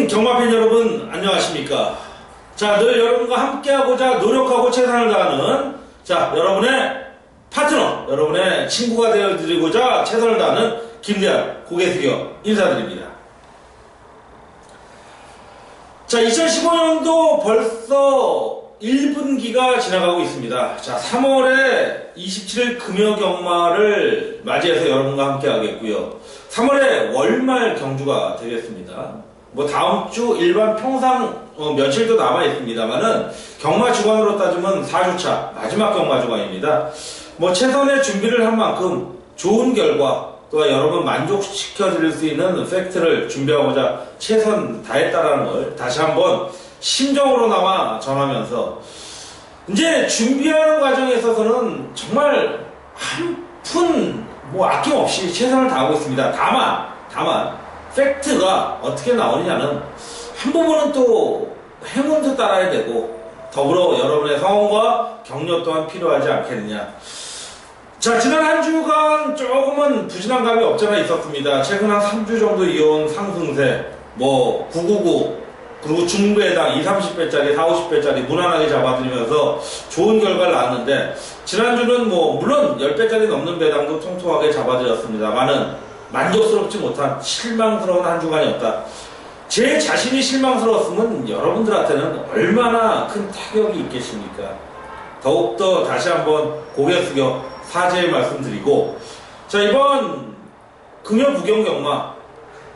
경마팬 여러분 안녕하십니까. 자, 늘 여러분과 함께하고자 노력하고 최선을 다하는 여러분의 파트너, 여러분의 친구가 되어드리고자 최선을 다하는 김대한 고개 숙여 인사드립니다. 자, 2015년도 벌써 1분기가 지나가고 있습니다. 자, 3월에 27일 금요경마를 맞이해서 여러분과 함께 하겠고요. 3월에 월말 경주가 되겠습니다. 뭐 다음 주 일반 평상 며칠도 남아 있습니다만은 경마 주간으로 따지면 4주차 마지막 경마 주간입니다. 뭐 최선의 준비를 한 만큼 좋은 결과 또 여러분 만족시켜 드릴 수 있는 팩트를 준비하고자 최선 다했다라는 걸 다시 한번 심정으로나마 전하면서 이제 준비하는 과정에 있어서는 정말 한 푼 아낌없이 최선을 다하고 있습니다. 다만 팩트가 어떻게 나오느냐는 한 부분은 또 행운도 따라야 되고 더불어 여러분의 성원과 격려 또한 필요하지 않겠느냐. 자, 지난 한 주간 조금은 부진한 감이 없잖아 있었습니다. 최근 한 3주 정도 이어온 상승세 999 그리고 중배당 20, 30배짜리 40, 50배짜리 무난하게 잡아들이면서 좋은 결과를 낳았는데 지난주는 물론 10배짜리 넘는 배당도 통통하게 잡아들였습니다만은 만족스럽지 못한 실망스러운 한 주간이었다. 제 자신이 실망스러웠으면 여러분들한테는 얼마나 큰 타격이 있겠습니까? 더욱더 다시 한번 고개 숙여 사죄의 말씀드리고, 자, 이번 금요 부경경마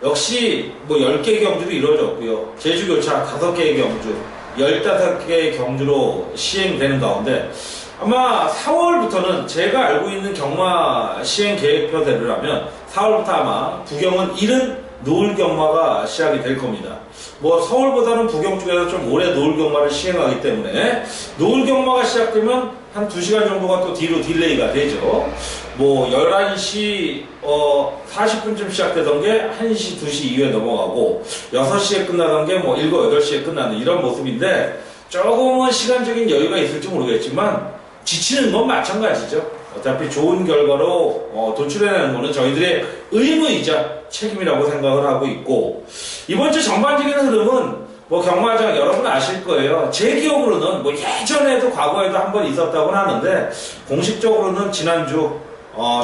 역시 10개의 경주로 이루어졌고요. 제주교차 5개의 경주, 15개의 경주로 시행되는 가운데 아마 4월부터는 제가 알고 있는 경마 시행 계획표대로라면 4월부터 아마 부경은 이른 노을 경마가 시작이 될 겁니다. 서울보다는 부경 쪽에서 좀 오래 노을 경마를 시행하기 때문에 노을 경마가 시작되면 한 2시간 정도가 또 뒤로 딜레이가 되죠. 11시 40분쯤 시작되던 게 1시, 2시 이후에 넘어가고 6시에 끝나던 게 7, 8시에 끝나는 이런 모습인데 조금은 시간적인 여유가 있을지 모르겠지만 지치는 건 마찬가지죠. 어차피 좋은 결과로 도출해내는 것은 저희들의 의무이자 책임이라고 생각을 하고 있고, 이번 주 전반적인 흐름은 경마장 여러분 아실 거예요. 제 기억으로는 예전에도 과거에도 한 번 있었다고는 하는데 공식적으로는 지난주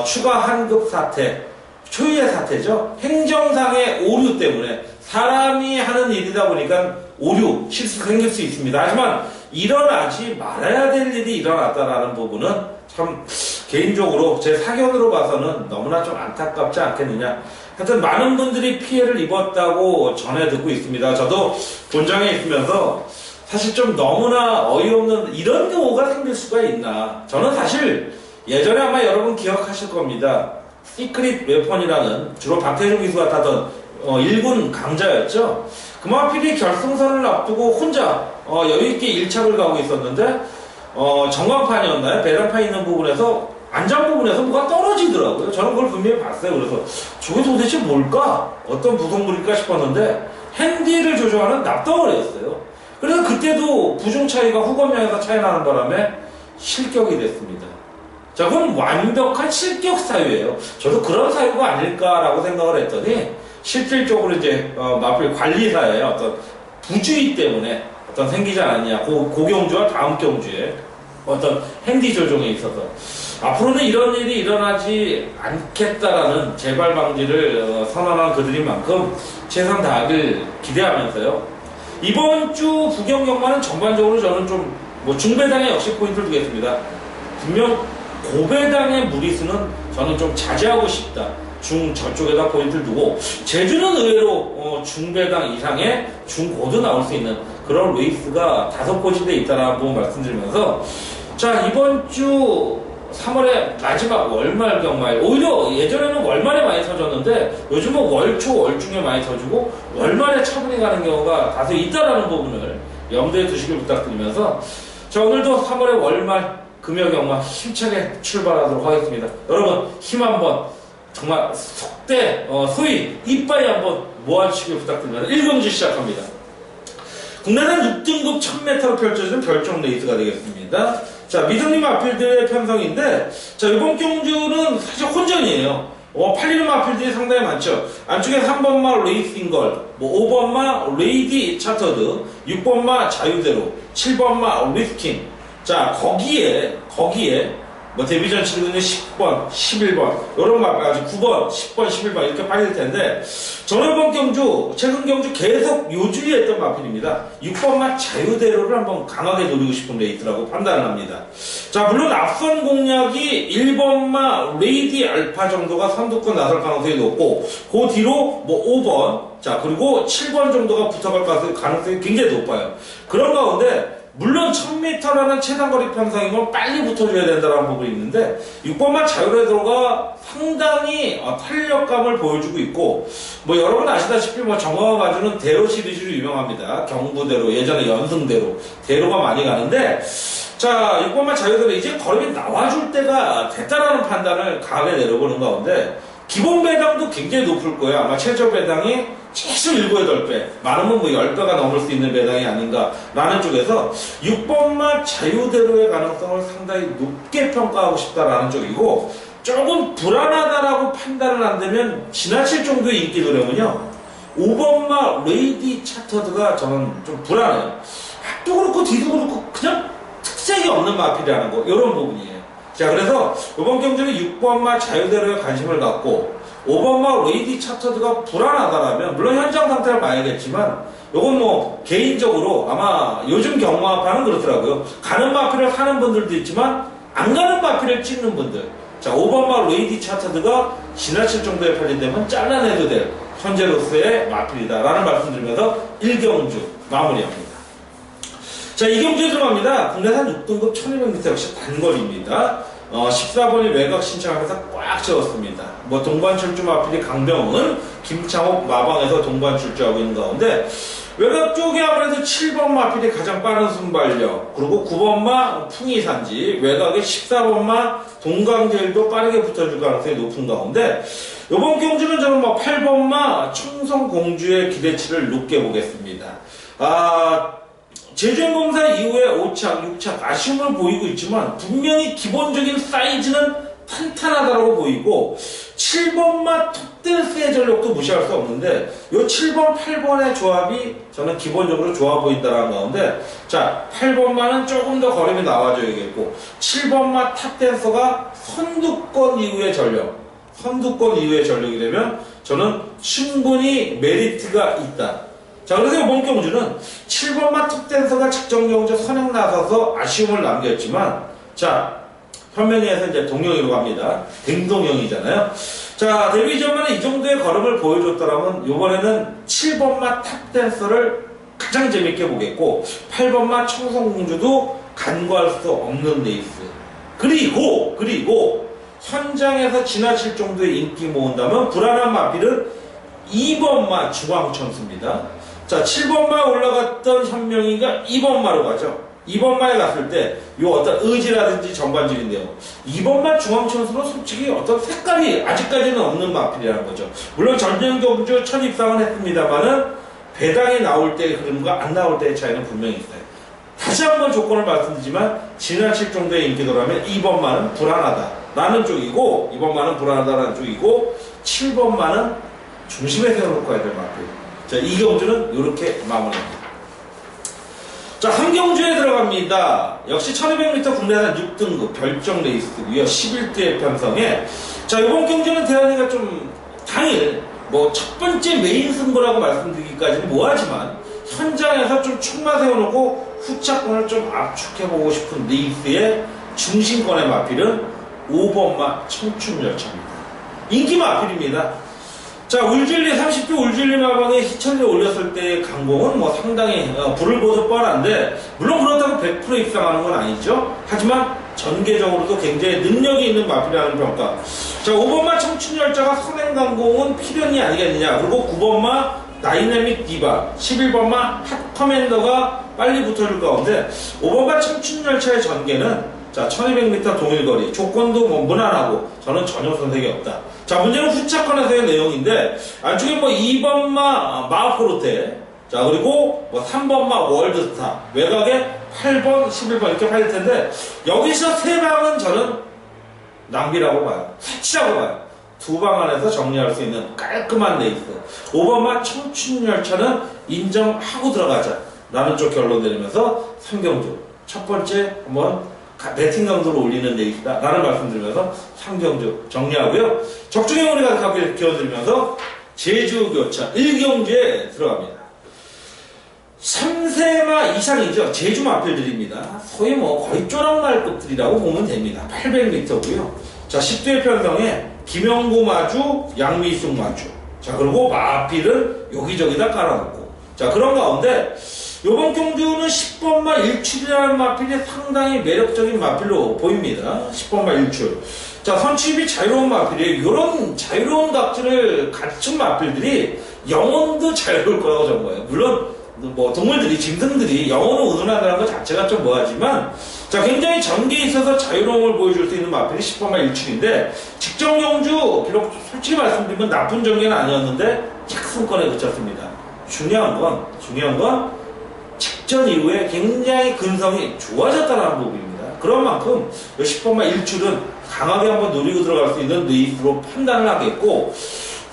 추가 한급 사태, 초유의 사태죠. 행정상의 오류 때문에 사람이 하는 일이다 보니까 오류, 실수가 생길 수 있습니다. 하지만 일어나지 말아야 될 일이 일어났다라는 부분은 참 개인적으로 제 사견으로 봐서는 너무나 좀 안타깝지 않겠느냐. 하여튼 많은 분들이 피해를 입었다고 전해 듣고 있습니다. 저도 본장에 있으면서 사실 좀 너무나 어이없는 이런 경우가 생길 수가 있나. 저는 사실 예전에 아마 여러분 기억하실 겁니다. 시크릿 웨펀이라는 주로 박태준 기수가 타던 1군 강자였죠. 그마필이 결승선을 앞두고 혼자 여유있게 1착을 가고 있었는데 전광판이었나요? 배란판 있는 부분에서 안장 부분에서 뭐가 떨어지더라고요. 저는 그걸 분명히 봤어요. 그래서 저게 도대체 뭘까? 어떤 부속물일까 싶었는데 핸디를 조종하는 납덩어리였어요. 그래서 그때도 부중 차이가 후검량에서 차이 나는 바람에 실격이 됐습니다. 자, 그건 완벽한 실격 사유예요. 저도 그런 사유가 아닐까라고 생각을 했더니 실질적으로 이제 마필 관리사의 어떤 부주의 때문에 생기지 않았냐. 고경주와 다음 경주에 어떤 핸디 조종에 있어서 앞으로는 이런 일이 일어나지 않겠다라는 재발 방지를 선언한 그들인 만큼 최선 다하길 기대하면서요. 이번 주 부경경마는 전반적으로 저는 좀 중배당에 역시 포인트를 두겠습니다. 분명 고배당의 무리수는 저는 좀 자제하고 싶다. 저쪽에다 포인트를 두고, 제주는 의외로 중배당 이상의 중고도 나올 수 있는 그런 레이스가 5곳인데 있다라는 부분 말씀드리면서, 자, 이번 주 3월의 마지막 월말 경마에 오히려 예전에는 월말에 많이 터졌는데 요즘은 월초, 월중에 많이 터지고 월말에 차분히 가는 경우가 다소 있다라는 부분을 염두에 두시길 부탁드리면서, 자, 오늘도 3월의 월말 금요 경마 힘차게 출발하도록 하겠습니다. 여러분 힘 한번 정말 속대 소위 이빠이 한번 모아주시길 부탁드립니다. 1경주 시작합니다. 국내산 6등급 1000m로 펼쳐지는 별종 레이스가 되겠습니다. 자, 미드님 마필드의 편성인데, 자, 이번 경주는 사실 혼전이에요. 팔리는 마필들이 상당히 많죠. 안쪽에 3번마 레이싱걸, 뭐 5번마 레이디 차터드, 6번마 자유대로, 7번마 리스킹. 자, 거기에 뭐 데뷔전 치르고 있는 10번, 11번 이런 마까지 9번, 10번, 11번 이렇게 팔릴 텐데 저는 이번 경주, 최근 경주 계속 요주에 했던 마필입니다. 6번마 자유대로를 한번 강하게 노리고 싶은 레이트라고 판단을 합니다. 자, 물론 앞선 공략이 1번마 레이디 알파 정도가 선두권 나설 가능성이 높고 그 뒤로 뭐 5번, 자 그리고 7번 정도가 붙어갈 가능성이 굉장히 높아요. 그런 가운데 물론 1000m라는 최단거리 편성인 건 빨리 붙어줘야 된다는 부분이 있는데 6번마 자유대로가 상당히 탄력감을 보여주고 있고 뭐 여러분 아시다시피 뭐 정화가 가주는 대로 시리즈로 유명합니다. 경부대로, 예전에 연승대로 대로가 많이 가는데 자 6번마 자유대로 이제 걸음이 나와줄 때가 됐다라는 판단을 강하게 내려보는 가운데 기본 배당도 굉장히 높을 거예요. 아마 최저 배당이 최소 7, 8배, 많으면 뭐 10배가 넘을 수 있는 배당이 아닌가라는 쪽에서 6번마 자유대로의 가능성을 상당히 높게 평가하고 싶다라는 쪽이고 조금 불안하다라고 판단을 한다면 지나칠 정도의 인기 도령은요 5번마 레이디 차터드가 저는 좀 불안해요. 앞도 그렇고 뒤도 그렇고 그냥 특색이 없는 마필이라는 거 이런 부분이에요. 자 그래서 이번 경주는 6번마 자유대로에 관심을 갖고 5번마 레이디 차터드가 불안하다라면 물론 현장 상태를 봐야겠지만 이건 뭐 개인적으로 아마 요즘 경마파는 그렇더라고요. 가는 마필을 사는 분들도 있지만 안 가는 마필을 찍는 분들 자 5번마 레이디 차터드가 지나칠 정도에 팔린다면 잘라내도 될 현재로서의 마필이다라는 말씀 드리면서 1경주 마무리합니다. 자 2경주에 들어갑니다. 국내산 6등급 1200m 역시 단거리입니다. 14번이 외곽 신청하면서 꽉 채웠습니다. 뭐 동반 출주 마필이 강병은, 김창옥 마방에서 동반 출주하고 있는 가운데 외곽 쪽에 아무래도 7번 마필이 가장 빠른 순발력, 그리고 9번마 풍이산지, 외곽에 14번마 동강제일도 빠르게 붙어줄 가능성이 높은 가운데 이번 경주는 저는 뭐 8번마 청성공주의 기대치를 높게 보겠습니다. 제주행검사 이후에 5착, 6착 아쉬움을 보이고 있지만 분명히 기본적인 사이즈는 탄탄하다고 보이고 7번마 톱댄스의 전력도 무시할 수 없는데 이 7번, 8번의 조합이 저는 기본적으로 좋아 보인다는 가운데 자 8번마는 조금 더 걸음이 나와줘야겠고 7번마 탑댄서가 선두권 이후의 전력이 되면 저는 충분히 메리트가 있다. 자, 그래서 이번 경주는 7번마 톱댄서가 직전 경주 선행 나서서 아쉬움을 남겼지만, 자, 현명히해서 이제 동영이로 갑니다. 댕동영이잖아요. 자, 데뷔 전만에 이 정도의 걸음을 보여줬더라면, 이번에는 7번마 탑댄서를 가장 재밌게 보겠고, 8번마 청성공주도 간과할 수 없는 레이스. 그리고, 현장에서 지나칠 정도의 인기 모은다면, 불안한 마필은 2번마 중앙천수입니다. 자, 7번마에 올라갔던 현명이가 2번마로 가죠. 2번마에 갔을 때, 요 어떤 의지라든지 전반적인데요. 2번마 중앙천수는 솔직히 어떤 색깔이 아직까지는 없는 마필이라는 거죠. 물론 전년경주 첫 입상은 했습니다만은, 배당이 나올 때의 흐름과 안 나올 때의 차이는 분명히 있어요. 다시 한번 조건을 말씀드리지만, 지나칠 정도의 인기도라면 2번마는 불안하다라는 쪽이고, 2번마는 불안하다라는 쪽이고, 7번마는 중심에 세워놓고 가야 될 마필. 자, 2경주는 이렇게 마무리합니다. 자, 3경주에 들어갑니다. 역시 1200m 국내산 6등급 별정 레이스고요. 11대 편성에 자, 이번 경주는 대한이가 좀 당일 뭐 첫 번째 메인 승부라고 말씀드리기까지는 뭐하지만 현장에서 좀 축마 세워놓고 후차권을 좀 압축해보고 싶은 레이스의 중심권의 마필은 5번마 청춘열차입니다. 인기 마필입니다. 자, 울진리 30조 울진리 마방에 희천리 올렸을 때의 강공은 뭐 상당히 불을 보듯 뻔한데 물론 그렇다고 100% 입상하는 건 아니죠. 하지만 전개적으로도 굉장히 능력이 있는 마필이라는 평가. 자, 5번마 청춘열차가 선행 강공은 필연이 아니겠느냐. 그리고 9번마 다이내믹 디바, 11번마 핫커맨더가 빨리 붙어줄 가운데 5번마 청춘열차의 전개는 자, 1200m 동일거리, 조건도 뭐 무난하고 저는 전혀 손색이 없다. 자, 문제는 후차권에서의 내용인데 안쪽에 뭐 2번마 마포르테, 자 그리고 뭐 3번마 월드스타, 외곽에 8번, 11번 이렇게 팔릴 텐데 여기서 세 방은 저는 낭비라고 봐요. 사치라고 봐요. 두 방 안에서 정리할 수 있는 깔끔한 레이스. 5번마 청춘열차는 인정하고 들어가자 라는 쪽 결론 내리면서 3경주 첫 번째 한번 배팅 강도를 올리는 레이스다 라는 말씀드리면서 3경주 정리하고요. 적중에 우리가 가게 기어드리면서 제주교차 1경주에 들어갑니다. 3세마 이상이죠. 제주 마필들입니다. 소위 거의 쪼랑말급들이라고 보면 됩니다. 800m고요. 자, 10대 편성에 김영구 마주, 양미숙 마주. 자, 그리고 마필은 여기저기다 깔아놓고. 자, 그런 가운데 요번 경주는 10번마 일출이라는 마필이 상당히 매력적인 마필로 보입니다. 10번마 일출. 자, 선취입이 자유로운 마필이에요. 이런 자유로운 각질을 갖춘 마필들이 영혼도 자유로울 거라고 전 거예요. 물론 동물들이, 짐승들이 영혼을 운운한다는 것 자체가 좀 뭐하지만, 자, 굉장히 전개에 있어서 자유로움을 보여줄 수 있는 마필이 10번마 일출인데, 직전 경주, 비록 솔직히 말씀드리면 나쁜 전개는 아니었는데, 착승권에 그쳤습니다. 중요한 건, 직전 이후에 굉장히 근성이 좋아졌다는 부분입니다. 그런 만큼, 10번마 일출은 강하게 한번 노리고 들어갈 수 있는 레이스로 판단을 하겠고,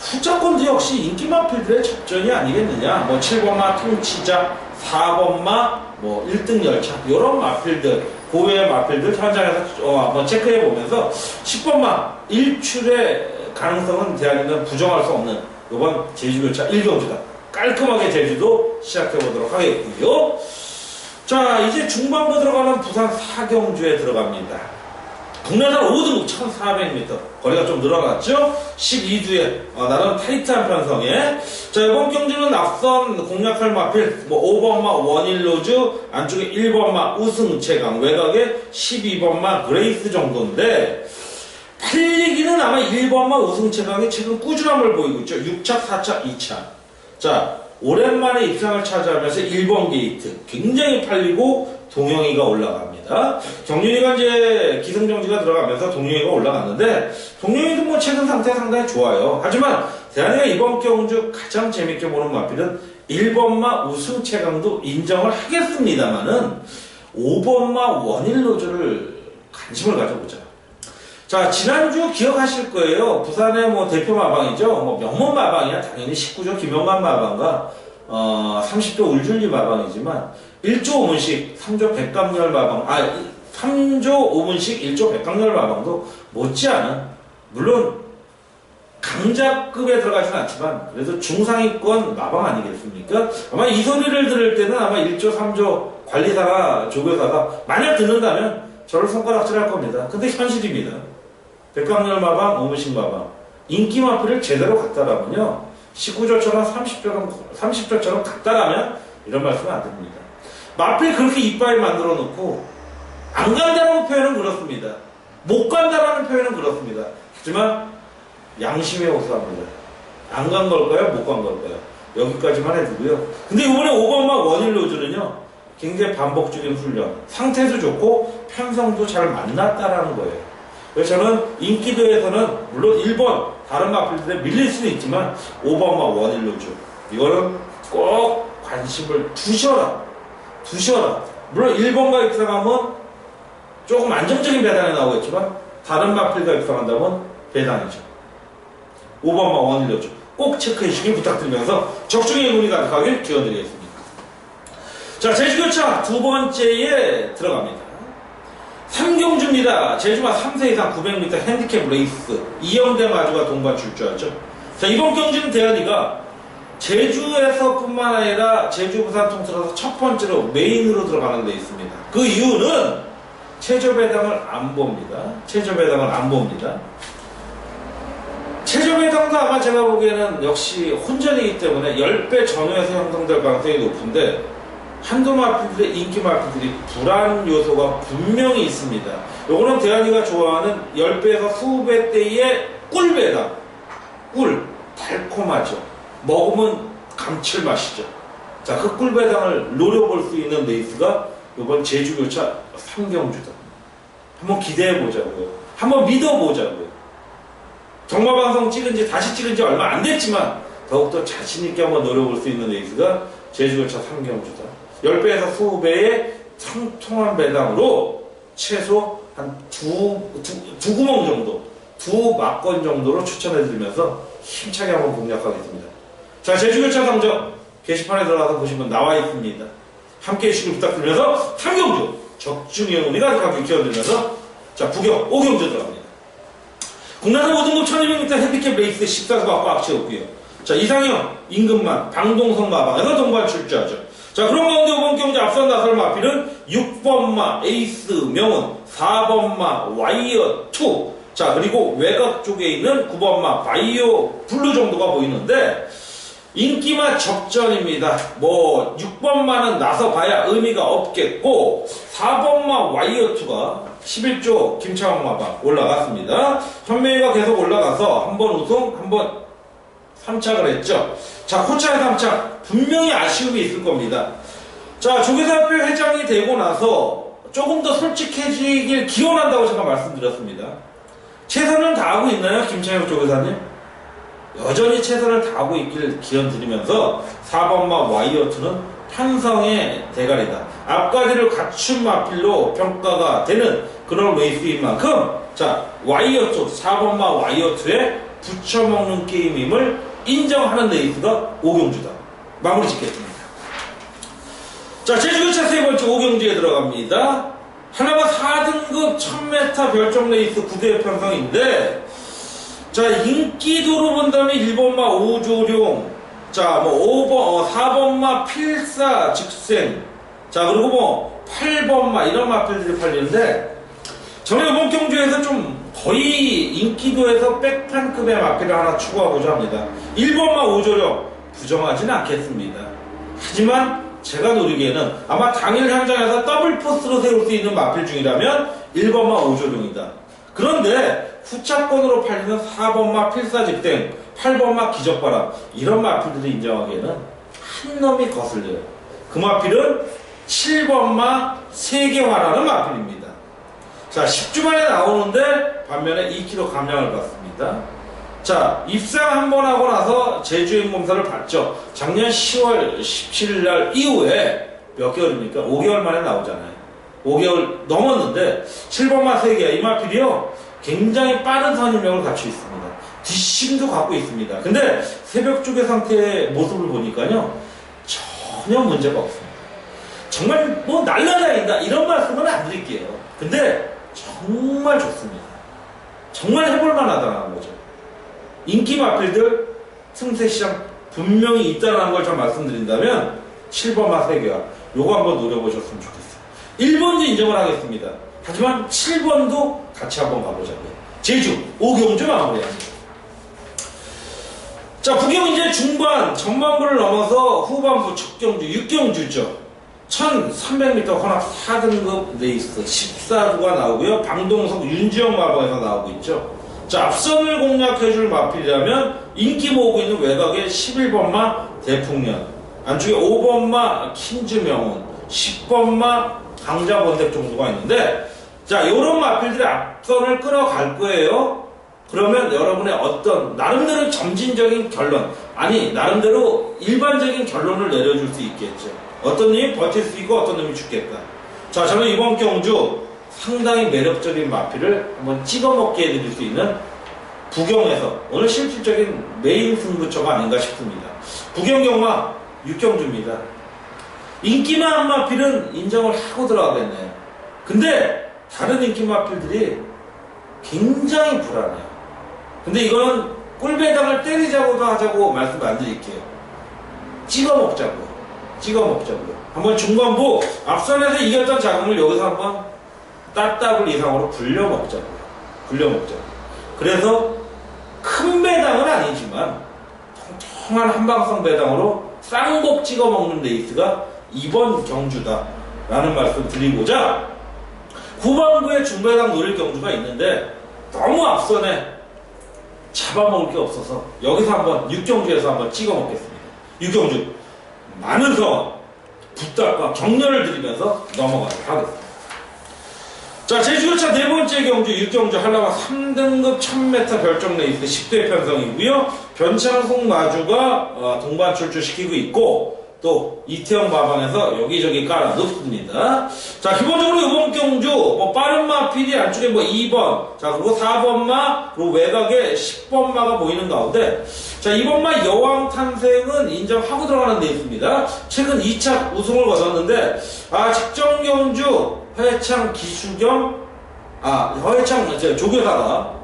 후자권도 역시 인기 마필들의 접전이 아니겠느냐. 7번마 통치자, 4번마 1등 열차 이런 마필들, 고유의 마필들 현장에서 한번 체크해 보면서 10번마 일출의 가능성은 대한민국은 부정할 수 없는 이번 제주교차 1경주다. 깔끔하게 제주도 시작해 보도록 하겠고요. 자, 이제 중반부 들어가는 부산 4경주에 들어갑니다. 국내산 5등 1400m 거리가 좀 늘어났죠. 12주에 나름 타이트한 편성에. 자, 이번 경주는 앞선 공략할 마필 5번마 원일로즈, 안쪽에 1번마 우승최강, 외곽에 12번마 그레이스 정도인데, 달리기는 아마 1번마 우승최강이 최근 꾸준함을 보이고 있죠. 6차, 4차, 2차. 자, 오랜만에 입상을 차지하면서 1번 게이트 굉장히 팔리고 동영이가 올라갑니다. 경륜이가 이제 기승정지가 들어가면서 동영이가 올라갔는데, 동영이도 최근 상태 상당히 좋아요. 하지만 대한이가 이번 경주 가장 재밌게 보는 마필은 1번마 우승 최강도 인정을 하겠습니다만은 5번마 원일로즈를 관심을 가져보자. 자, 지난주 기억하실 거예요. 부산의 대표 마방이죠. 명문 마방이야 당연히 19조 김영관 마방과 30조 울줄리 마방이지만 1조 5문씩 3조 백강렬 마방, 3조 5문씩 1조 백강렬 마방도 못지않은, 물론 강자급에 들어가지는 않지만 그래도 중상위권 마방 아니겠습니까? 아마 이 소리를 들을 때는 아마 1조 3조 관리사가, 조교사가 만약 듣는다면 저를 손가락질할 겁니다. 근데 현실입니다. 백강렬 마방, 5문씩 마방 인기 마필을 제대로 갖다라면요, 19조처럼 30조처럼 갖다라면 이런 말씀은 안 됩니다. 마필 그렇게 이빨 만들어 놓고 안 간다라는 표현은 그렇습니다. 못 간다라는 표현은 그렇습니다. 하지만 양심에 호소합니다. 안 간 걸까요? 못 간 걸까요? 여기까지만 해두고요. 근데 이번에 5번마 원일로즈는요, 굉장히 반복적인 훈련, 상태도 좋고 편성도 잘 만났다라는 거예요. 그래서 저는 인기도에서는 물론 1번 다른 마필들에 밀릴 수는 있지만 5번마 원일로즈 이거는 꼭 관심을 두셔라. 물론 1번과 입상하면 조금 안정적인 배당이 나오겠지만 다른 마필과 입상한다면 배당이죠. 5번마 원일로즈 꼭 체크해 주시길 부탁드리면서 적중의 문의 가득하게 기원드리겠습니다. 자, 제주교차 두 번째에 들어갑니다. 3경주입니다. 제주마 3세 이상 900m 핸디캡 레이스 이영대 마주가 동반 출주하죠. 자, 이번 경주는 대한이가 제주에서 뿐만 아니라 제주 부산 통틀어서 첫 번째로 메인으로 들어가는 데 있습니다. 그 이유는 최저 배당을 안 봅니다. 최저 배당도 아마 제가 보기에는 역시 혼전이기 때문에 10배 전후에서 형성될 가능성이 높은데, 한두 마필들의 인기 마필들이 불안 요소가 분명히 있습니다. 요거는 대한이가 좋아하는 10배에서 20배대의 꿀배당. 달콤하죠. 먹으면 감칠맛이죠. 자, 그 꿀배당을 노려볼 수 있는 레이스가 이번 제주교차 3경주다. 한번 기대해보자고요. 한번 믿어보자고요. 정마방송 다시 찍은 지 얼마 안 됐지만 더욱더 자신있게 한번 노려볼 수 있는 레이스가 제주교차 3경주다. 10배에서 20배의 통통한 배당으로 최소 한 두 구멍 정도, 두 막권 정도로 추천해드리면서 힘차게 한번 공략하겠습니다. 자, 제주교차 성적 게시판에 들어가서 보시면 나와 있습니다. 함께 해주시길 부탁드리면서 3경주 적중의 의미가 가득하게 키워드리면서 자, 부경 5경주 들어갑니다. 국내산 5등급 1200m 핸디캡 레이스 14수 꽉꽉 채웠고요. 자, 이상형, 임금만, 방동성 마방에서 동반 출주하죠. 자, 그런 가운데 5번 경주 앞선 나설 마필은 6번마 에이스 명운, 4번마 와이어 2, 자, 그리고 외곽 쪽에 있는 9번마 바이오 블루 정도가 보이는데 인기만 적전입니다. 뭐 6번마는 나서봐야 의미가 없겠고 4번마 와이어2가 11조 김창원 마방 올라갔습니다. 현명이가 계속 올라가서 한 번 우승, 한 번 3착을 했죠. 자, 코차의 3착 분명히 아쉬움이 있을 겁니다. 자, 조계사협회 회장이 되고 나서 조금 더 솔직해지길 기원한다고 제가 말씀드렸습니다. 최선을 다하고 있나요, 김창혁 조계사님? 여전히 최선을 다하고 있길 기원드리면서 4번마 와이어2는 편성의 대가리다. 앞가지를 갖춘 마필로 평가가 되는 그런 레이스인 만큼 자, 와이어2, 4번마 와이어2에 붙여먹는 게임임을 인정하는 레이스가 5경주다. 마무리 짓겠습니다. 자, 제주교차 세 번째 5경주에 들어갑니다. 하나가 4등급 1000m 별점 레이스 9대 편성인데 자, 인기도로 본다면 1번마 오조룡, 자, 뭐 4번마 필사 직생, 자, 그리고 뭐 8번마 이런 마필들이 팔리는데 저는 이번 경주에서 좀 거의 인기도에서 백판급의 마필을 하나 추구하고자 합니다. 1번마 오조룡 부정하지는 않겠습니다. 하지만 제가 노리기에는 아마 당일 현장에서 더블 포스로 세울 수 있는 마필 중이라면 1번마 오조룡이다. 그런데 후차권으로 팔리는 4번마 필사직생, 8번마 기적바람 이런 마필들을 인정하기에는 한 놈이 거슬려요. 그 마필은 7번마 세계화라는 마필입니다. 자, 10주 만에 나오는데 반면에 2kg 감량을 받습니다. 자, 입상 한번 하고 나서 제주행 검사를 받죠. 작년 10월 17일 날 이후에 몇 개월입니까? 5개월 만에 나오잖아요. 5개월 넘었는데 7번마 세계화 이 마필이요 굉장히 빠른 선임력을 갖추고 있습니다. 뒷심도 갖고 있습니다. 근데 새벽 쪽의 상태의 모습을 보니까요 전혀 문제가 없습니다. 정말 뭐 날라다닌다 이런 말씀은 안 드릴게요. 근데 정말 좋습니다. 정말 해볼만 하다는 거죠. 인기 마필들 승세 시장 분명히 있다는 걸 좀 말씀드린다면 7번마 세계화 요거 한번 노려보셨으면 좋겠어요. 1번도 인정을 하겠습니다. 하지만 7번도 같이 한번 가보자고요. 제주 5경주 마무리합니다. 자, 부경 이제 중반 전반부를 넘어서 후반부 첫 경주 6경주죠. 1300m 혼합 4등급 레이스 14주가 나오고요. 방동석 윤지영 마방에서 나오고 있죠. 자, 앞선을 공략해줄 마필이라면 인기 모으고 있는 외곽의 11번마 대풍년, 안쪽에 5번마 킨즈명운, 10번마 강자본택 정도가 있는데 자, 요런 마필들의 앞선을 끌어갈 거예요. 그러면 여러분의 어떤 나름대로 점진적인 결론, 아니 나름대로 일반적인 결론을 내려줄 수 있겠죠. 어떤 놈이 버틸 수 있고 어떤 놈이 죽겠다. 자, 저는 이번 경주 상당히 매력적인 마필을 한번 찍어먹게 해드릴 수 있는 부경에서 오늘 실질적인 메인 승부처가 아닌가 싶습니다. 부경 경마 6경주입니다. 인기만 마필은 인정을 하고 들어가겠네요. 근데 다른 인기 마필들이 굉장히 불안해요. 근데 이거는 꿀배당을 때리자고도 하자고 말씀 안 드릴게요. 찍어먹자고요. 한번 중반부 앞선에서 이겼던 자금을 여기서 한번 따따블 이상으로 굴려먹자고요. 그래서 큰 배당은 아니지만 통통한 한방성 배당으로 쌍복 찍어먹는 레이스가 이번 경주다라는 말씀 드리고자 후반부에 중배당 노릴 경주가 있는데 너무 앞선에 잡아먹을 게 없어서 여기서 한번 6경주에서 한번 찍어먹겠습니다. 6경주 많은 성원, 부탁과 격려를 드리면서 넘어가도록 하겠습니다. 자, 제주교차 네 번째 경주 6경주 한라마 3등급 1000m 별점 레이스 10대 편성이고요. 변창송 마주가 동반 출주시키고 있고 또 이태영 마방에서 여기저기 깔아 놓습니다. 자, 기본적으로 이번 경주 뭐 빠른 마필이 안쪽에 뭐 2번, 자 그리고 4번마, 그리고 외곽에 10번마가 보이는 가운데, 자 이번 마 여왕 탄생은 인정하고 들어가는 데 있습니다. 최근 2차 우승을 거뒀는데, 직전 경주 허해창 기수 겸 허해창 조교사가,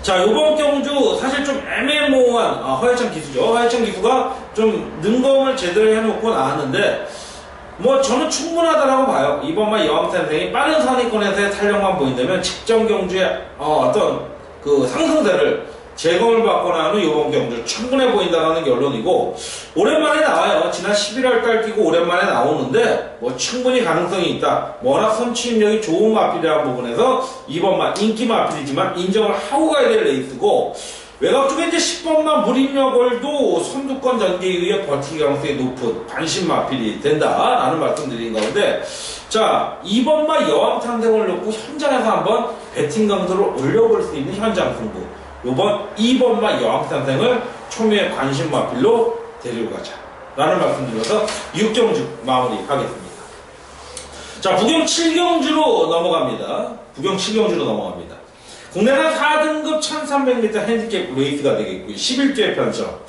자, 요번 경주 사실 좀 애매모호한 허해창 기수죠. 허해창 기수가 좀 능검을 제대로 해놓고 나왔는데, 뭐 저는 충분하다라고 봐요. 이번만 여왕탄생이 빠른 상위권에서의 탄력만 보인다면 직전 경주의 어떤 그 상승세를 제거를 받거나 하는 이번 경주 충분해 보인다는 결론이고, 오랜만에 나와요. 지난 11월 달 뛰고 오랜만에 나오는데 뭐 충분히 가능성이 있다. 워낙 선취임력이 좋은 마필이라는 부분에서 이번만 인기 마필이지만 인정을 하고 가야 될 레이스고, 외곽 쪽에 이제 10번만 무림여걸도 선두권 전개에 의해 버티기 가능성이 높은 관심 마필이 된다라는 말씀드린 가운데, 자 이번만 여왕 탄생을 놓고 현장에서 한번 배팅 강도를 올려볼 수 있는 현장 승부, 요번 2번마 여왕탄생을 초미의 관심 마필로 데리고 가자 라는 말씀드려서 6경주 마무리하겠습니다. 자, 부경 7경주로 넘어갑니다. 부경 7경주로 넘어갑니다. 국내산 4등급 1300m 핸디캡 레이스가 되겠고요. 11주의 편성.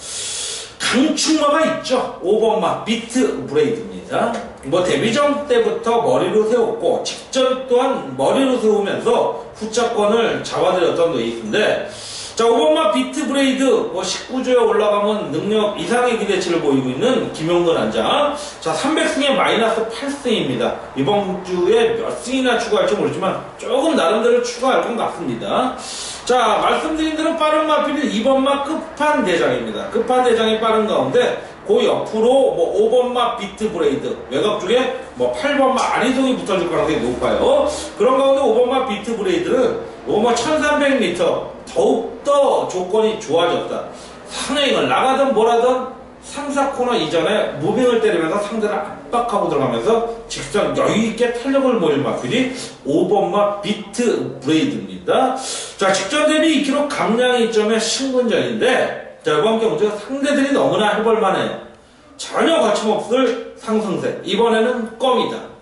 강충마가 있죠. 5번마 비트 브레이드입니다. 뭐 데뷔전 때부터 머리로 세웠고 직전 또한 머리로 세우면서 후차권을 잡아들였던 레이스인데, 자 5번마 비트 브레이드 뭐 19주에 올라가면 능력 이상의 기대치를 보이고 있는 김용근 안장. 자 300승에 마이너스 8승입니다. 이번 주에 몇 승이나 추가할지 모르지만 조금 나름대로 추가할 것 같습니다. 자 말씀드린 대로 빠른 마필은 2번마 끝판 대장입니다. 끝판 대장이 빠른 가운데 그 옆으로 뭐 5번마 비트 브레이드, 외곽 쪽에 뭐 8번마 아리송이 붙어줄 가능성이 높아요. 그런 가운데 5번마 비트 브레이드는 뭐 1300m 더욱더 조건이 좋아졌다. 상행을 나가든 뭐라든 상사 코너 이전에 무빙을 때리면서 상대를 압박하고 들어가면서 직선 여유있게 탄력을 보일 마필이 5번마 비트 브레이드입니다. 자 직전 대비 2kg 감량 이점의 신근전인데, 자 이번 경주 상대들이 너무나 해볼만해. 전혀 거침없을 상승세, 이번에는 껌이다.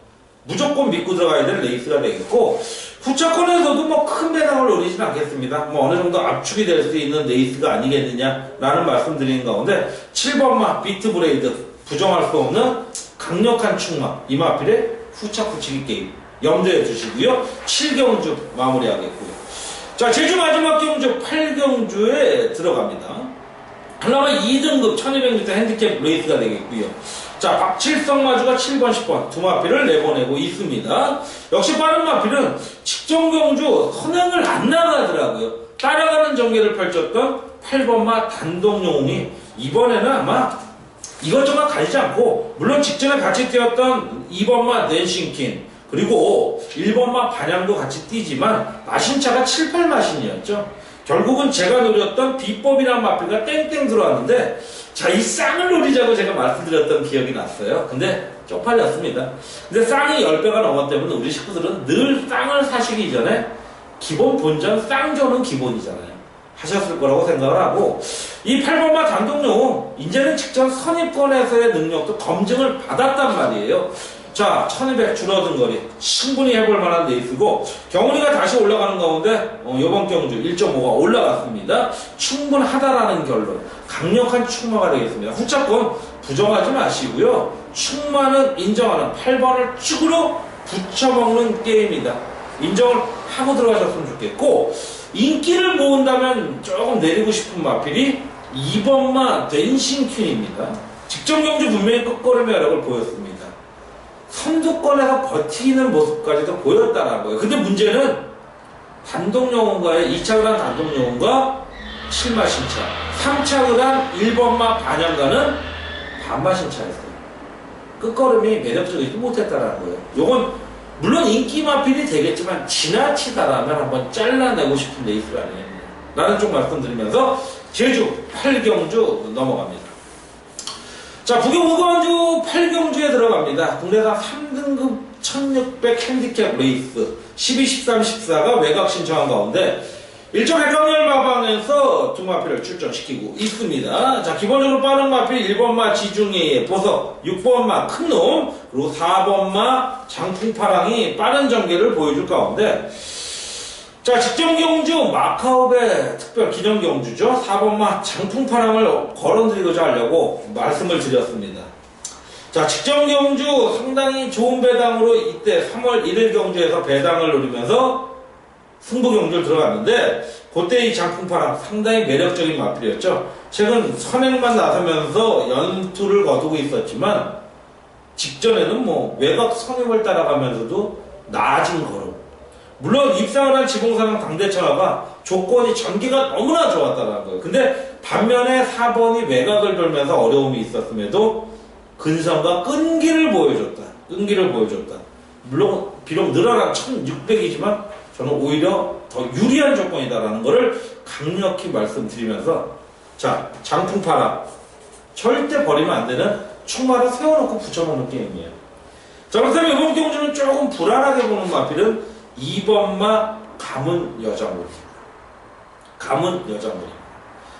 무조건 믿고 들어가야 될 레이스가 되겠고, 후차권에서도 뭐 큰 배당을 노리진 않겠습니다. 뭐 어느 정도 압축이 될 수 있는 레이스가 아니겠느냐라는 말씀 드리는 가운데, 7번마 비트 브레이드 부정할 수 없는 강력한 충마, 이 마필의 후차 붙이기 게임 염두에 두시고요. 7경주 마무리하겠고요. 자 제주 마지막 경주 8경주에 들어갑니다. 하나가 2등급 1200m 핸디캡 레이스가 되겠고요. 자 박칠성 마주가 7번 10번 두 마필을 내보내고 있습니다. 역시 빠른 마필은 직전 경주 선행을 안 나가더라고요. 따라가는 전개를 펼쳤던 8번마 단독용이 이번에는 아마 이것저것 가리지 않고, 물론 직전에 같이 뛰었던 2번마 낸싱킨 그리고 1번마 반향도 같이 뛰지만 마신차가 7, 8마신이었죠. 결국은 제가 노렸던 비법이라는 마필가 땡땡 들어왔는데, 자 이 쌍을 노리자고 제가 말씀드렸던 기억이 났어요. 근데 쪽팔렸습니다. 근데 쌍이 10배가 넘었기 때문에 우리 식구들은 늘 쌍을 사시기 전에 기본 본전 쌍조는 기본이잖아요. 하셨을 거라고 생각을 하고, 이 8번마 단독용 이제는 직전 선입권에서의 능력도 검증을 받았단 말이에요. 자 1200 줄어든 거리 충분히 해볼 만한 레이스고, 경훈이가 다시 올라가는 가운데 이번 경주 1.5가 올라갔습니다. 충분하다라는 결론, 강력한 충마가 되겠습니다. 후차권 부정하지 마시고요. 충마는 인정하는 8번을 축으로 붙여먹는 게임이다. 인정을 하고 들어가셨으면 좋겠고, 인기를 모은다면 조금 내리고 싶은 마필이 2번마 댄싱퀸입니다. 직전 경주 분명히 끝걸음의 여력을 보였습니다. 선두권에서 버티는 모습까지도 보였다는 거예요. 근데 문제는 단독영웅과의 2차를 한 단독영웅과 7마 신차, 3차를 한 1번마 반향가는 반마 신차였어요. 끝걸음이 매력적이지 못했다는 거예요. 요건 물론 인기 마필이 되겠지만 지나치다라면 한번 잘라내고 싶은 레이스가 아니겠냐 라는 쪽 말씀드리면서 제주 8경주 넘어갑니다. 자 부경 5경주 8경주에 들어갑니다. 국내산 3등급 1600 핸디캡 레이스 12, 13, 14가 외곽 신청한 가운데, 일종 해병열 마방에서 두 마필을 출전시키고 있습니다. 자, 기본적으로 빠른 마필 1번마 지중해 보석, 6번마 큰놈, 그리고 4번마 장풍파랑이 빠른 전개를 보여줄 가운데, 자, 직전경주 마카오의 특별 기념경주죠. 4번마 장풍파랑을 거론드리고자 하려고 말씀을 드렸습니다. 자, 직전경주 상당히 좋은 배당으로 이때 3월 1일 경주에서 배당을 노리면서 승부경주를 들어갔는데, 그때 이 장풍파랑 상당히 매력적인 마필이었죠. 최근 선행만 나서면서 연투를 거두고 있었지만, 직전에는 뭐 외곽 선행을 따라가면서도 나아진 걸음. 물론 입상을 한 지봉사랑 당대천하가 조건이 전개가 너무나 좋았다는 거예요. 근데 반면에 4번이 외곽을 돌면서 어려움이 있었음에도 근성과 끈기를 보여줬다. 물론 비록 늘어난 1600이지만 저는 오히려 더 유리한 조건이다라는 것을 강력히 말씀드리면서, 자, 장풍파랑 절대 버리면 안 되는 총말을 세워놓고 붙여놓는 게임이에요. 자, 그렇다면 이번 경주는 조금 불안하게 보는 마필은 2번마 가문 여자무리.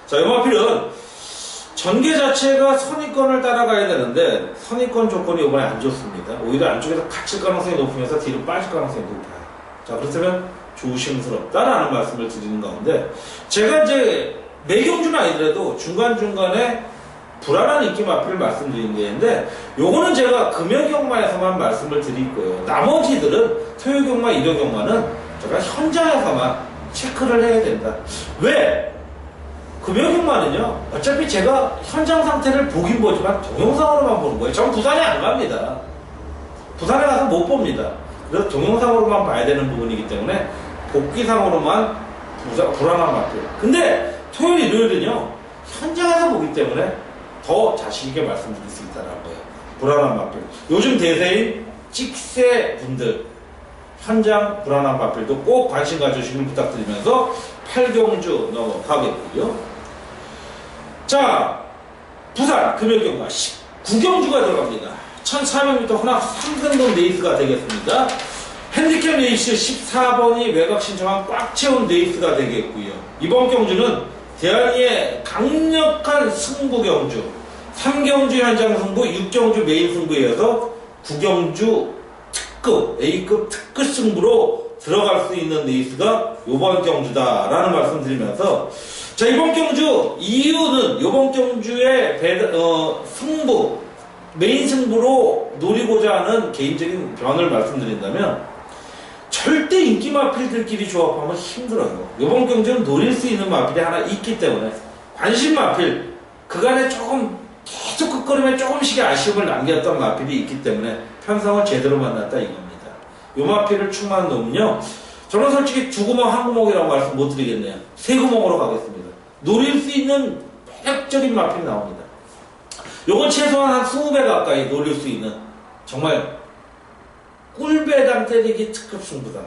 자, 이 마필은 전개 자체가 선입권을 따라가야 되는데 선입권 조건이 이번에 안 좋습니다. 오히려 안쪽에서 갇힐 가능성이 높으면서 뒤로 빠질 가능성이 높아요. 자, 그렇다면 조심스럽다라는 말씀을 드리는 가운데, 제가 이제 매경주는 아니더라도 중간중간에 불안한 인기 마필을 말씀드린 게 있는데, 요거는 제가 금요경마에서만 말씀을 드릴 거예요. 나머지들은 토요경마, 일요경마는 제가 현장에서만 체크를 해야 된다. 왜? 금요경마는요, 어차피 제가 현장 상태를 보긴 보지만 동영상으로만 보는 거예요. 전 부산에 안 갑니다. 부산에 가서 못 봅니다. 그래서 동영상으로만 봐야 되는 부분이기 때문에 복귀상으로만 불안한 마필. 근데 토요일, 일요일은요, 현장에서 보기 때문에 더 자신있게 말씀드릴 수 있다는 거예요. 불안한 마필. 요즘 대세인 찍새 분들, 현장 불안한 마필도 꼭 관심 가져주시길 부탁드리면서 8경주 넘어가겠고요. 자, 부산 금요경마 19경주가 들어갑니다. 1400m 혼합 3등급 레이스가 되겠습니다. 핸디캡 레이스 14번이 외곽 신청한 꽉 채운 레이스가 되겠고요. 이번 경주는 대한이의 강력한 승부 경주, 3경주 현장 승부, 6경주 메인 승부에 이어서 9경주 특급, A급 특급 승부로 들어갈 수 있는 레이스가 이번 경주다라는 말씀 드리면서, 자, 이번 경주 이유는 이번 경주의 승부, 메인 승부로 노리고자 하는 개인적인 변을 말씀드린다면, 절대 인기 마필들끼리 조합하면 힘들어요. 이번 경주는 노릴 수 있는 마필이 하나 있기 때문에, 관심 마필, 그간에 조금 계속 끝걸음에 조금씩의 아쉬움을 남겼던 마필이 있기 때문에 편성을 제대로 만났다 이겁니다. 이 마필을 충만한 놈은요, 저는 솔직히 두 구멍 한 구멍이라고 말씀 못 드리겠네요. 세 구멍으로 가겠습니다. 노릴 수 있는 매력적인 마필이 나옵니다. 요건 최소한 한 20배 가까이 노릴 수 있는 정말 꿀배당 때리기 특급 승부다.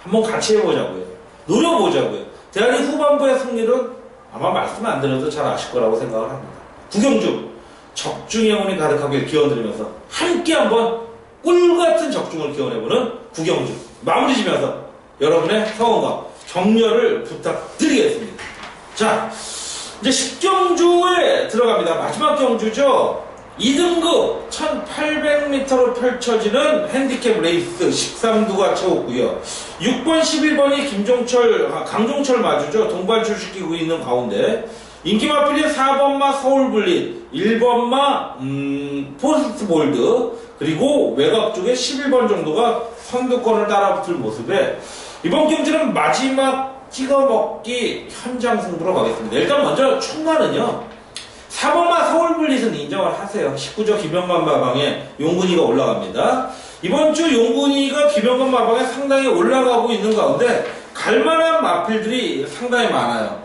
한번 같이 해보자고요. 노려보자고요. 대한이 후반부의 승리는 아마 말씀 안 드려도 잘 아실 거라고 생각을 합니다. 구경주 적중의 운이 가득하게 기원드리면서 함께 한번 꿀같은 적중을 기원해보는 구경주 마무리 지면서 여러분의 성원과 격려를 부탁드리겠습니다. 자, 이제 10경주에 들어갑니다. 마지막 경주죠. 2등급 1800m로 펼쳐지는 핸디캡 레이스 13두가 채웠고요. 6번, 11번이 강종철 마주죠. 동반출 시키고 있는 가운데 인기 마필이 4번마 서울블릿, 1번마 포스트볼드, 그리고 외곽 쪽에 11번 정도가 선두권을 따라붙을 모습에 이번 경주는 마지막 찍어먹기 현장 승부로 가겠습니다. 일단 먼저 충만은요, 4번마 서울블릿은 인정을 하세요. 19조 김영관 마방에 용군이가 올라갑니다. 이번 주 용군이가 김영관 마방에 상당히 올라가고 있는 가운데 갈만한 마필들이 상당히 많아요.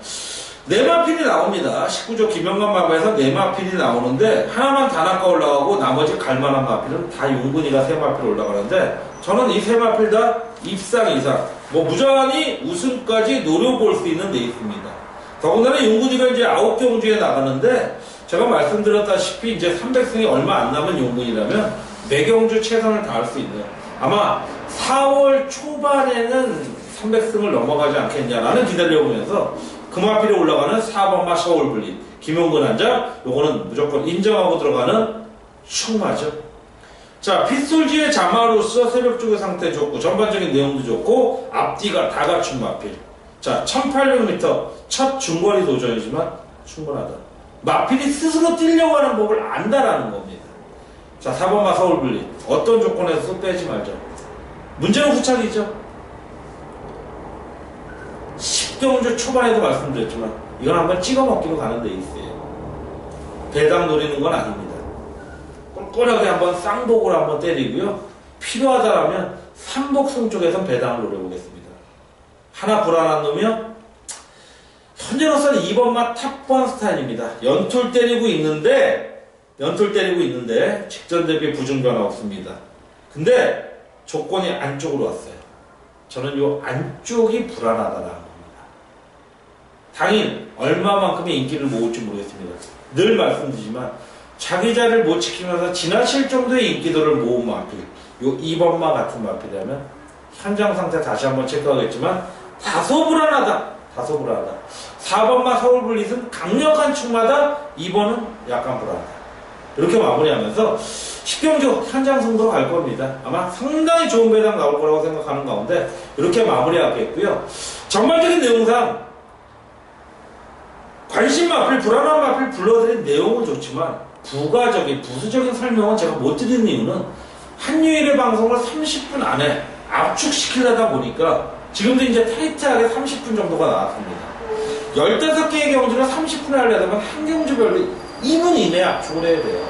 네 마필이 나옵니다. 19조 김영관 마방에서 네 마필이 나오는데 하나만 단아까 올라가고 나머지 갈만한 마필은 다 용군이가 세 마필 올라가는데, 저는 이 세 마필 다 입상 이상, 무난히 우승까지 노려볼 수 있는 레이스입니다. 더군다나 용군이가 이제 9경주에 나가는데, 제가 말씀드렸다시피 이제 300승이 얼마 안 남은 용군이라면 매경주 최선을 다할 수 있는, 아마 4월 초반에는 300승을 넘어가지 않겠냐라는 기대를 해보면서 금화필에 올라가는 4번마 서울블리 김용근 한장, 요거는 무조건 인정하고 들어가는 충마죠. 자, 핏솔지의 자마로서 새벽 쪽의 상태 좋고 전반적인 내용도 좋고 앞뒤가 다 갖춘 마필. 자, 1800m 첫 중거리 도전이지만 충분하다. 마필이 스스로 뛰려고 하는 법을 안다라는 겁니다. 자, 4번마 서울블리 어떤 조건에서 빼지 말자. 문제는 후착이죠. 10경주 초반에도 말씀드렸지만 이건 한번 찍어먹기로 가는 데 있어요. 배당 노리는 건 아닙니다. ቁቁ하게 한번 쌍복을 한번 때리고요. 필요하다라면 삼복승 쪽에선 배당을 노려보겠습니다. 하나 불안한 놈이요. 현재로서는 2번마 탑번 스타일입니다. 연툴 때리고 있는데 직전 대비 부중 변화 없습니다. 근데 조건이 안쪽으로 왔어요. 저는 이 안쪽이 불안하다라는 겁니다. 당일 얼마만큼의 인기를 모을지 모르겠습니다. 늘 말씀드리지만 자기 자리를 못 지키면서 지나칠 정도의 인기도를 모은 마필, 요 2번마 같은 마필이라면 현장 상태 다시 한번 체크하겠지만 다소 불안하다. 4번마 서울블릿은 강력한 충마다. 2번은 약간 불안하다. 이렇게 마무리하면서 10경주 현장 승부로 갈 겁니다. 아마 상당히 좋은 배당 나올 거라고 생각하는 가운데 이렇게 마무리하겠고요. 전반적인 내용상 관심 마필, 불안한 마필 불러드린 내용은 좋지만 부수적인 설명은 제가 못 드리는 이유는 한유일의 방송을 30분 안에 압축시키려다 보니까 지금도 이제 타이트하게 30분 정도가 나왔습니다. 15개의 경주를 30분에 하려면 한 경주별로 2분 이내에 압축을 해야 돼요.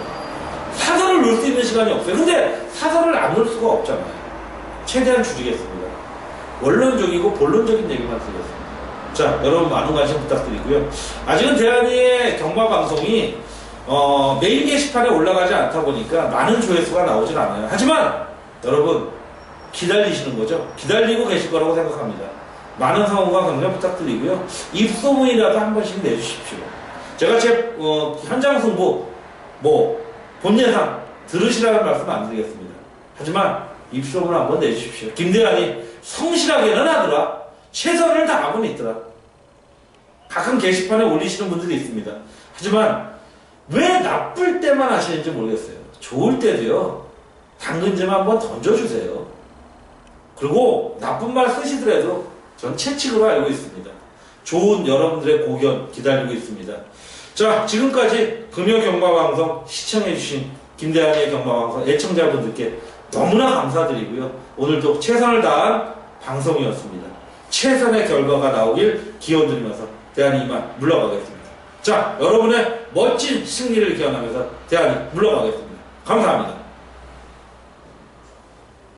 사설을 넣을 수 있는 시간이 없어요. 근데 사설을 안 넣을 수가 없잖아요. 최대한 줄이겠습니다. 원론적이고 본론적인 얘기만 드리겠습니다. 자, 여러분 많은 관심 부탁드리고요. 아직은 대한이의 경마방송이 메인 게시판에 올라가지 않다 보니까 많은 조회수가 나오질 않아요. 하지만 여러분 기다리시는 거죠. 기다리고 계실 거라고 생각합니다. 많은 성원과 격려 부탁드리고요. 입소문이라도 한 번씩 내주십시오. 제가 제 현장 승부 본 예상 들으시라는 말씀 안 드리겠습니다. 하지만 입소문 한번 내주십시오. 김대한이 성실하게는 하더라. 최선을 다하고는 있더라. 가끔 게시판에 올리시는 분들이 있습니다. 하지만 왜 나쁠 때만 하시는지 모르겠어요. 좋을 때도요. 당근잼 한번 던져주세요. 그리고 나쁜 말 쓰시더라도 전 채찍으로 알고 있습니다. 좋은 여러분들의 고견 기다리고 있습니다. 자, 지금까지 금요경마방송 시청해주신 김대한의 경마방송 애청자분들께 너무나 감사드리고요. 오늘도 최선을 다한 방송이었습니다. 최선의 결과가 나오길 기원드리면서 대한이 이만 물러가겠습니다. 자, 여러분의 멋진 승리를 기원하면서 대한이 물러가겠습니다. 감사합니다.